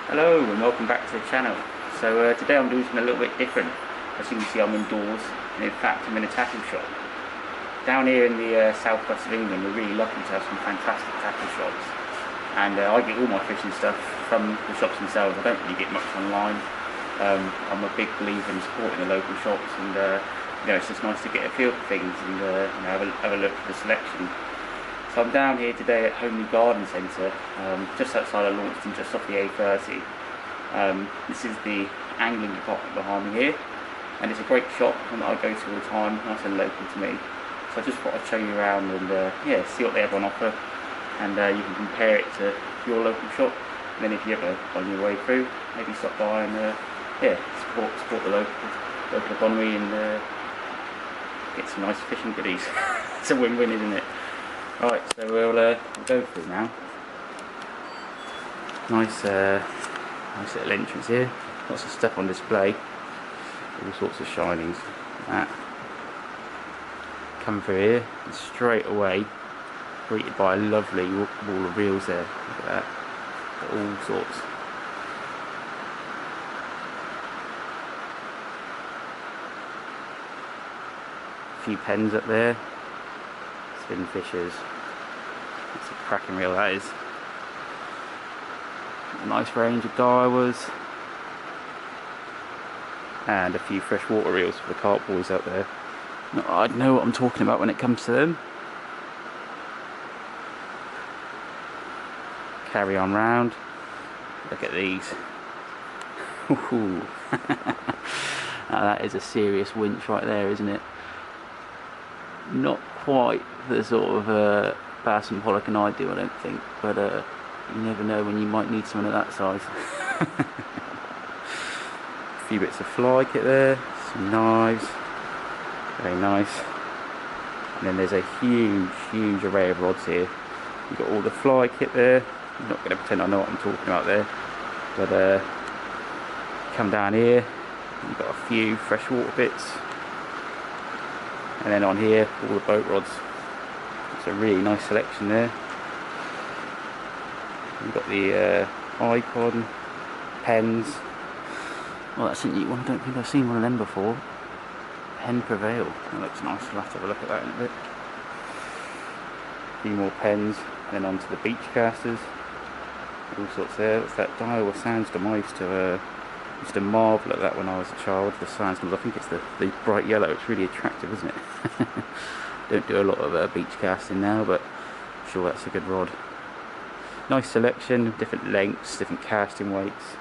Hello and welcome back to the channel. Today I'm doing something a little bit different. As you can see, I'm indoors, and in fact I'm in a tackle shop. Down here in the southwest of England, we're really lucky to have some fantastic tackle shops, and I get all my fishing stuff from the shops themselves. I don't really get much online. I'm a big believer in supporting the local shops, and it's just nice to get a feel for things and have a look at the selection. So I'm down here today at Homeleigh Garden Centre, just outside of Launceston, just off the A30. This is the angling department behind me here, and it's a great shop, one that I go to all the time, nice and local to me. So I just thought I'd show you around and see what they have on offer, and you can compare it to your local shop. And then if you ever on your way through, maybe stop by and support the local economy and get some nice fishing goodies. It's a win-win, isn't it? Right, so we'll go through now. Nice little entrance here. Lots of stuff on display. All sorts of shinings. That. Come through here and straight away greeted by a lovely wall of reels there. Look at that. Got all sorts. A few pens up there. Spin fishers. It's a cracking reel, that is. A nice range of Daiwas. And a few freshwater reels for the carp boys out there. I'd know what I'm talking about when it comes to them. Carry on round. Look at these. Ooh. Now that is a serious winch right there, isn't it? Not quite the sort of bass and pollock and I do, I don't think, but you never know when you might need someone of that size. A few bits of fly kit there, some knives, very nice. And then there's a huge array of rods here. You've got all the fly kit there. I'm not going to pretend I know what I'm talking about there, but come down here, you've got a few freshwater bits. And then on here, all the boat rods. It's a really nice selection there. You've got the iPod, pens. Well, that's a neat one. I don't think I've seen one of them before. Pen Prevail. That looks nice. We'll have to have a look at that in a bit. A few more pens. And then onto the beach casters. All sorts there. What's that Daiwa Sandstorm? I used to marvel at that when I was a child. The Sandstorms. I think it's the bright yellow. It's really attractive, isn't it? Don't do a lot of beach casting now, but I'm sure that's a good rod. Nice selection, different lengths, different casting weights.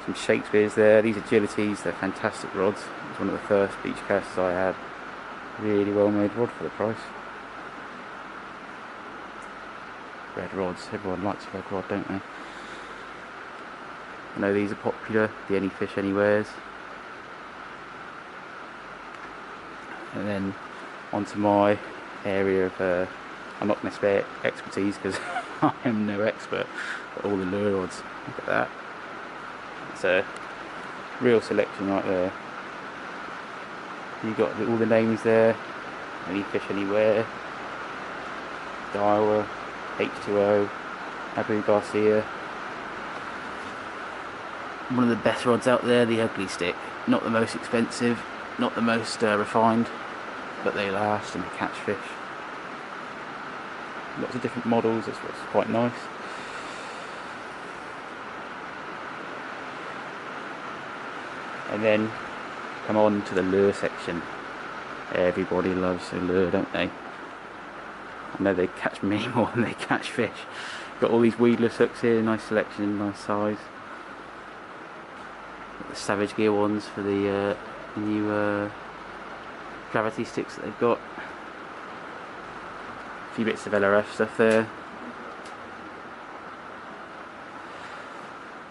Some Shakespeare's there. These agilities, they're fantastic rods. It's one of the first beach casters I had. Really well made rod for the price. Red rods, everyone likes a red rod, don't they? I know these are popular, the Any Fish Anywheres. And then onto my area of, I'm not going to spare expertise because I am no expert, but all the lure rods. Look at that. It's a real selection right there. You've got all the names there. Any Fish Anywhere, Daiwa, H2O, Abu Garcia. One of the best rods out there, the Ugly Stick. Not the most expensive, not the most refined, but they last and they catch fish. Lots of different models, that's what's quite nice. And then come on to the lure section. Everybody loves a lure, don't they? I know they catch me more than they catch fish. Got all these weedless hooks here, nice selection, nice size. Got the Savage Gear ones for the new gravity sticks that they've got. A few bits of LRF stuff there.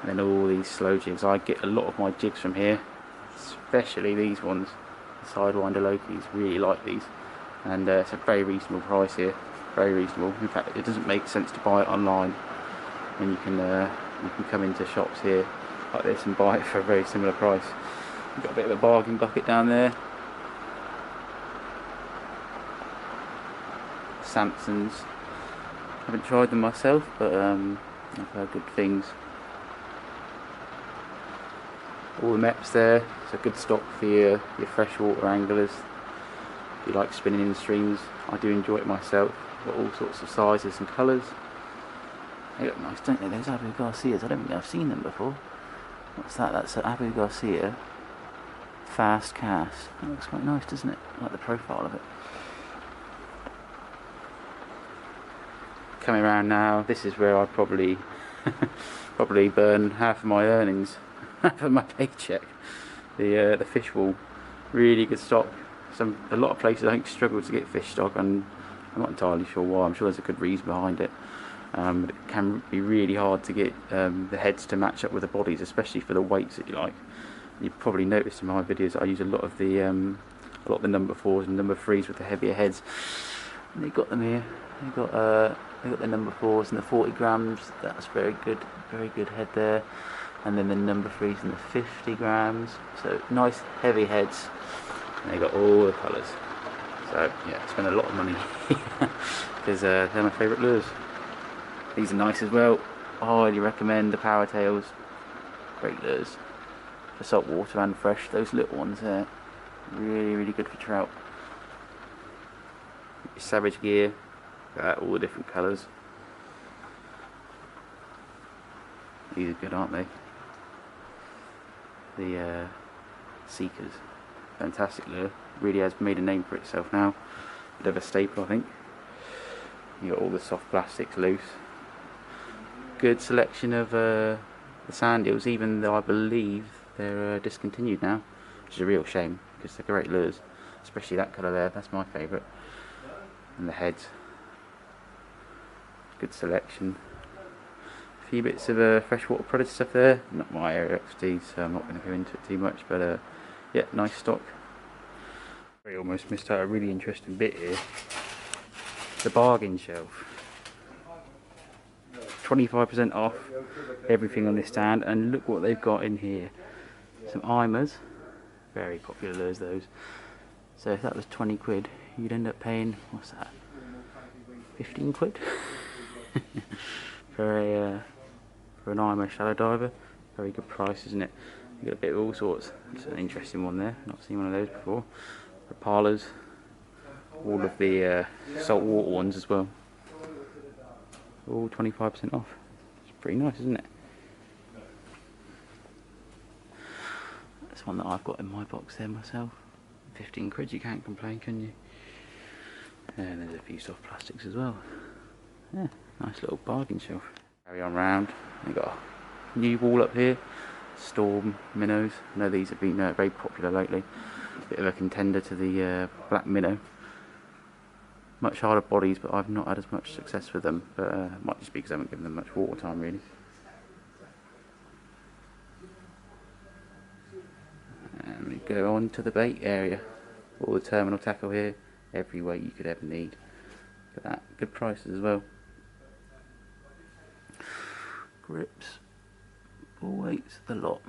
And then all these slow jigs. I get a lot of my jigs from here, especially these ones. The Sidewinder Lokies, really like these. And it's a very reasonable price here. Very reasonable. In fact, it doesn't make sense to buy it online when you can come into shops here like this and buy it for a very similar price. You've got a bit of a bargain bucket down there. Samsons. Haven't tried them myself, but I've heard good things. All the MEPs there. It's a good stock for your freshwater anglers. If you like spinning in streams, I do enjoy it myself. Got all sorts of sizes and colours. They look nice, don't they? Those Abu Garcias, I don't think I've seen them before. What's that? That's an Abu Garcia fast cast. That looks quite nice, doesn't it? I like the profile of it. Coming around now, this is where I probably burn half of my earnings, half of my paycheck. The fish wall, really good stock. A lot of places I think struggle to get fish stock, and I'm not entirely sure why. I'm sure there's a good reason behind it. But it can be really hard to get the heads to match up with the bodies, especially for the weights that you like. You've probably noticed in my videos I use a lot of the number 4s and number 3s with the heavier heads. And they've got them here. They've got the number 4s and the 40 grams. That's very good head there. And then the number 3s and the 50 grams. So nice heavy heads. And they got all the colours. So yeah, I spend a lot of money because they're my favourite lures. These are nice as well. I highly recommend the power tails. Great lures for salt water and fresh. Those little ones there, really good for trout. Savage gear, all the different colours. These are good, aren't they? The Seekers, fantastic lure. Really has made a name for itself now. Bit of a staple, I think. You got all the soft plastics loose. Good selection of the sand eels, even though I believe they're discontinued now, which is a real shame because they're great lures, especially that colour there. That's my favourite. And the heads, good selection. A few bits of freshwater predator stuff there. Not my area of expertise, so I'm not going to go into it too much. But yeah, nice stock. I almost missed out a really interesting bit here. The bargain shelf. 25% off everything on this stand, and look what they've got in here. Some Imers, very popular lures those. So if that was 20 quid, you'd end up paying, what's that, 15 quid for an Imer shallow diver. Very good price, isn't it? You got a bit of all sorts. It's an interesting one there, not seen one of those before. Rapalas, all of the saltwater ones as well. All 25% off. It's pretty nice, isn't it? That's one that I've got in my box there myself. 15 quid, you can't complain, can you? And there's a few soft plastics as well. Yeah, nice little bargain shelf. Carry on round. We've got a new wall up here. Storm minnows. I know these have been very popular lately. Bit of a contender to the black minnow. Much harder bodies, but I've not had as much success with them. But it might just be because I haven't given them much water time, really. And we go on to the bait area. All the terminal tackle here, every weight you could ever need. Look at that, good prices as well. Grips, all weights, the lot.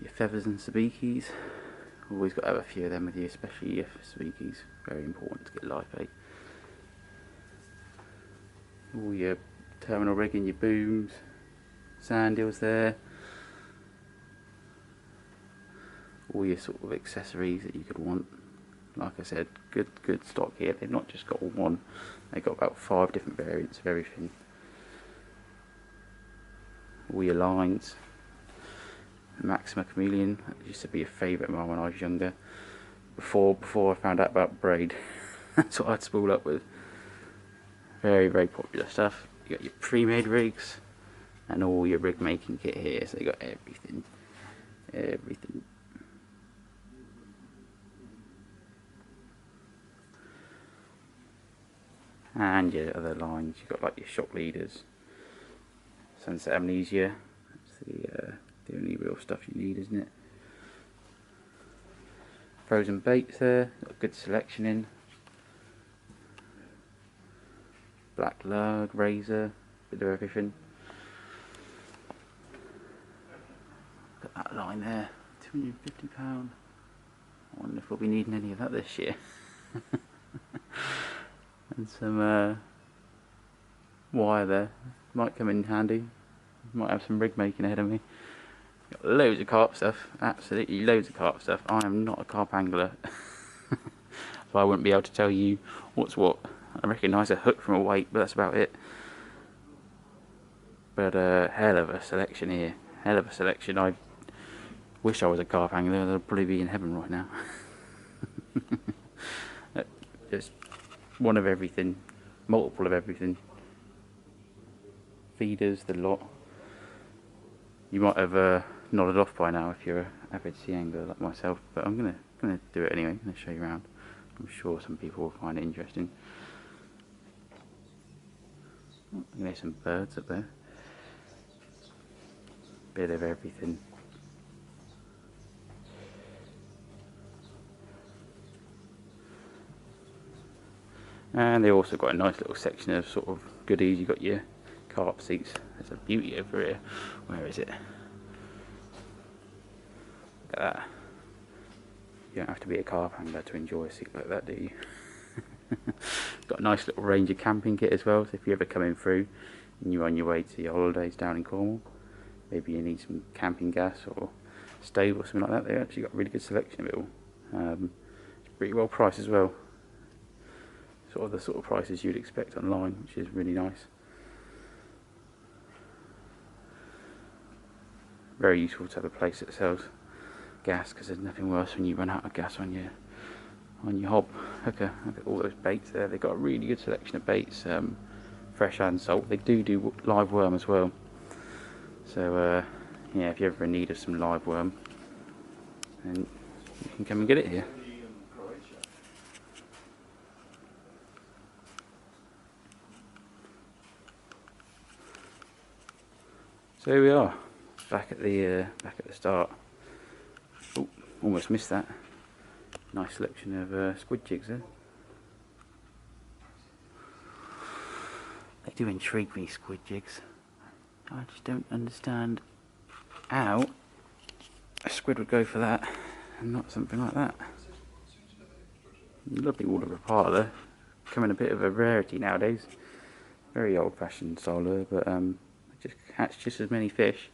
Your feathers and sabikis. Always got to have a few of them with you, especially your sabikis. Very important to get live bait. All your terminal rigging, your booms, sand eels there. All your sort of accessories that you could want. Like I said, good stock here. They've not just got one, they've got about 5 different variants of everything. All your lines. Maxima Chameleon, that used to be a favourite of mine when I was younger. Before I found out about braid, that's what I'd spool up with. Very popular stuff. You got your pre-made rigs and all your rig making kit here, so you got everything. And your other lines, you've got like your shock leaders, Sunset Amnesia. That's the only real stuff you need, isn't it? Frozen baits there, got a good selection in. Black lug, razor, bit of everything. Got that line there, £250. I wonder if we'll be needing any of that this year. And some wire there. Might come in handy. Might have some rig making ahead of me. Got loads of carp stuff, absolutely loads of carp stuff. I am not a carp angler, so I wouldn't be able to tell you what's what. I recognise a hook from a weight, but that's about it. But hell of a selection here, hell of a selection. I wish I was a carp angler, I'd probably be in heaven right now. Just one of everything, multiple of everything. Feeders, the lot. You might have nodded off by now if you're an avid sea angler like myself, but I'm gonna do it anyway. I'm gonna show you around. I'm sure some people will find it interesting. Oh, there's some birds up there. Bit of everything. And they also got a nice little section of sort of goodies. You got your carp seats. There's a beauty over here. Where is it? Look at that. You don't have to be a carp angler to enjoy a seat like that, do you? Got a nice little range of camping kit as well, so if you're ever coming through and you're on your way to your holidays down in Cornwall, maybe you need some camping gas or stove or something like that, they've actually got a really good selection of it all. It's pretty well priced as well. The sort of prices you'd expect online, which is really nice. Very useful to have a place that sells gas, because there's nothing worse when you run out of gas on your hob hooker. Look at all those baits there. They've got a really good selection of baits, fresh and salt. They do live worm as well. So yeah, if you're ever in need of some live worm, then you can come and get it here. So here we are, back at the start. Oh, almost missed that. Nice selection of squid jigs there. They do intrigue me, squid jigs. I just don't understand how a squid would go for that and not something like that. Lovely water apart there. Becoming a bit of a rarity nowadays. Very old-fashioned style lure, but just catch just as many fish.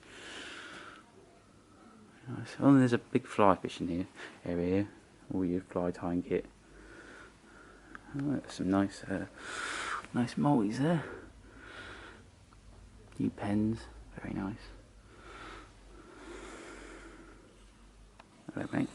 Nice. Oh, and there's a big fly fish in here, area here. All your fly tying kit. Oh, there's some nice, nice multis there. New pens, very nice. Hello, mate.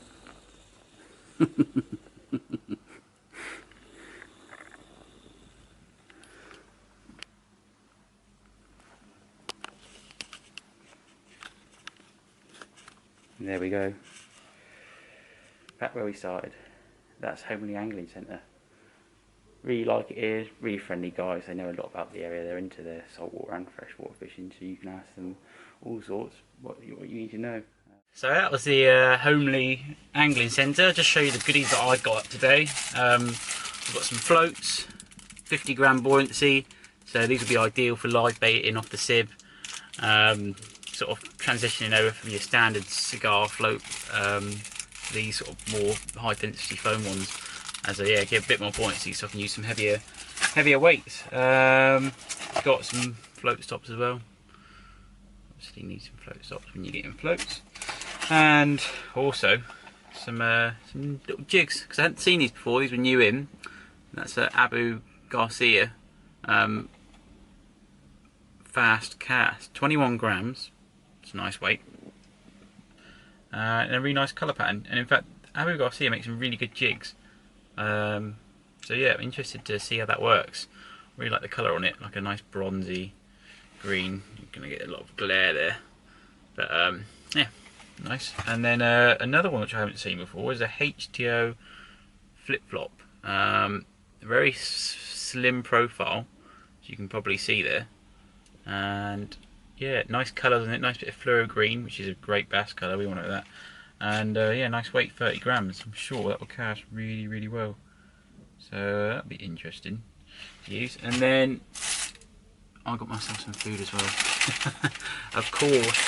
And there we go. Back where we started. That's Homeleigh Angling Centre. Really like it here, really friendly guys. They know a lot about the area. They're into their saltwater and freshwater fishing, so you can ask them all sorts what you need to know. So that was the Homeleigh Angling Centre. Just show you the goodies that I got up today. We've got some floats, 50 gram buoyancy, so these will be ideal for live baiting off the sib. Sort of transitioning over from your standard cigar float to these sort of more high density foam ones, as a give a bit more buoyancy, so I can use some heavier weights. Got some float stops as well. Obviously, you need some float stops when you're getting floats, and also some little jigs, because I hadn't seen these before. These were new in. That's Abu Garcia fast cast, 21 grams. It's a nice weight, and a really nice colour pattern. And in fact, Abu Garcia makes some really good jigs. So yeah, I'm interested to see how that works. Really like the colour on it, like a nice bronzy green. You're gonna get a lot of glare there, but yeah, nice. And then another one which I haven't seen before is a HTO flip flop. Very slim profile, as you can probably see there, and yeah, nice colours on it. Nice bit of fluoro green, which is a great bass colour. We want it with that. And yeah, nice weight, 30 grams. I'm sure that will cast really, really well. So that'll be interesting to use. And then I got myself some food as well. Of course,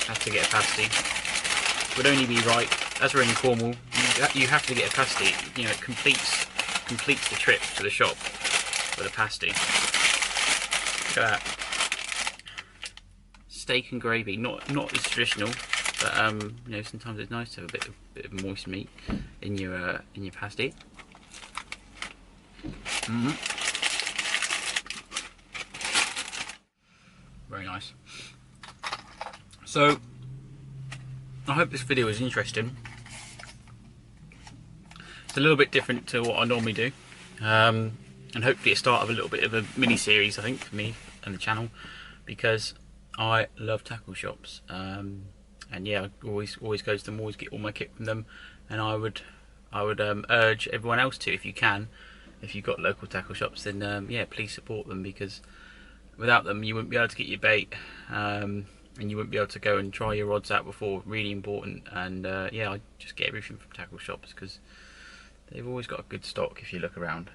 I have to get a pasty. It would only be right, as we're in Cornwall, you have to get a pasty. You know, it completes the trip to the shop with a pasty. Look at that. Steak and gravy. Not as traditional, but you know, sometimes it's nice to have a bit of moist meat in your pasty. Very nice. So I hope this video is interesting. It's a little bit different to what I normally do, and hopefully a start of a little bit of a mini series, I think, for me and the channel, because I love tackle shops, and yeah, I always go to them, always get all my kit from them, and I would urge everyone else to, if you can, if you've got local tackle shops, then yeah, please support them, because without them you wouldn't be able to get your bait, and you wouldn't be able to go and try your rods out before. Really important. And yeah, I just get everything from tackle shops because they've always got a good stock if you look around.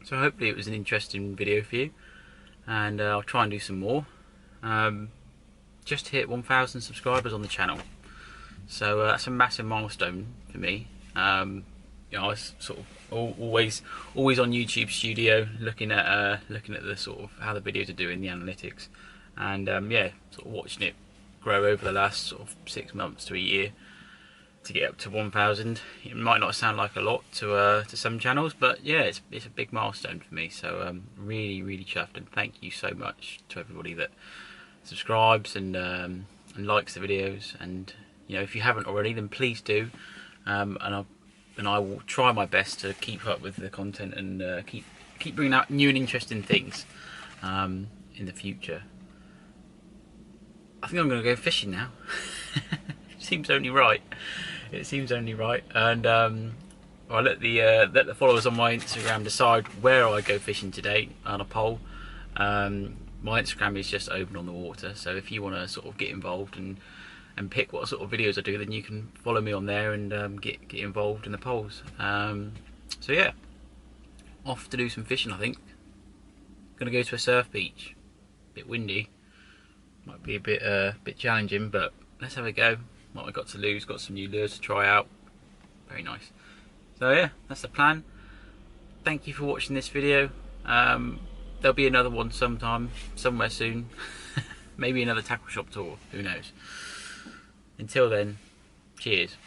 So hopefully it was an interesting video for you, and I'll try and do some more. Just hit 1,000 subscribers on the channel, so that's a massive milestone for me. You know, I was sort of always on YouTube Studio, looking at the sort of how the videos are doing, the analytics, and yeah, sort of watching it grow over the last sort of 6 months to a year to get up to 1,000. It might not sound like a lot to some channels, but yeah, it's a big milestone for me. So really chuffed, and thank you so much to everybody that subscribes and likes the videos. And you know, if you haven't already, then please do. And I will try my best to keep up with the content and keep bringing out new and interesting things in the future. I think I'm going to go fishing now. It seems only right. It seems only right, and I'll let the followers on my Instagram decide where I go fishing today on a poll. My Instagram is just open on the water, so if you want to sort of get involved and pick what sort of videos I do, then you can follow me on there and get involved in the polls. So yeah, off to do some fishing. I think gonna go to a surf beach. Bit windy, might be a bit challenging, but let's have a go. What I got to lose, got some new lures to try out. Very nice. So yeah, that's the plan. Thank you for watching this video. There'll be another one sometime, somewhere soon. Maybe another tackle shop tour, who knows. Until then, cheers.